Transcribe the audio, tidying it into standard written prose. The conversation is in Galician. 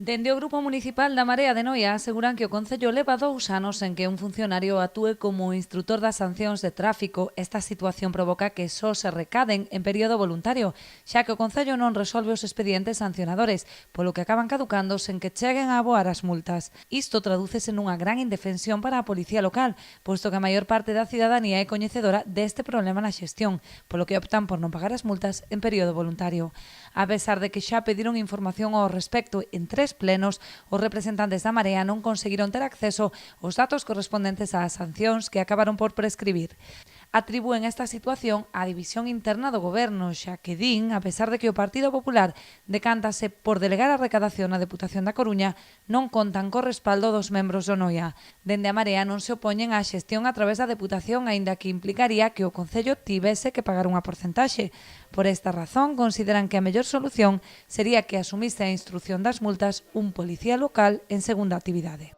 Dende o Grupo Municipal da Marea de Noia aseguran que o Concello leva 2 anos en que un funcionario actúe como instrutor das sancións de tráfico. Esta situación provoca que só se recaden en período voluntario, xa que o Concello non resolve os expedientes sancionadores, polo que acaban caducando sen que cheguen a aboar as multas. Isto tradúcese nunha gran indefensión para a policía local, posto que a maior parte da cidadanía é coñecedora deste problema na xestión, polo que optan por non pagar as multas en período voluntario. A pesar de que xa pediron información ao respecto en 3 plenos, os representantes da Marea non conseguiron ter acceso aos datos correspondentes ás sancións que acabaron por prescribir. Atribúen esta situación á división interna do goberno, xa que din, a pesar de que o Partido Popular decántase por delegar a recadación na Deputación da Coruña, non contan co respaldo dos membros do Noia. Dende a Marea non se opoñen á xestión a través da Deputación, aínda que implicaría que o Concello tivese que pagar unha porcentaxe. Por esta razón, consideran que a mellor solución sería que asumise a instrución das multas un policía local en segunda actividade.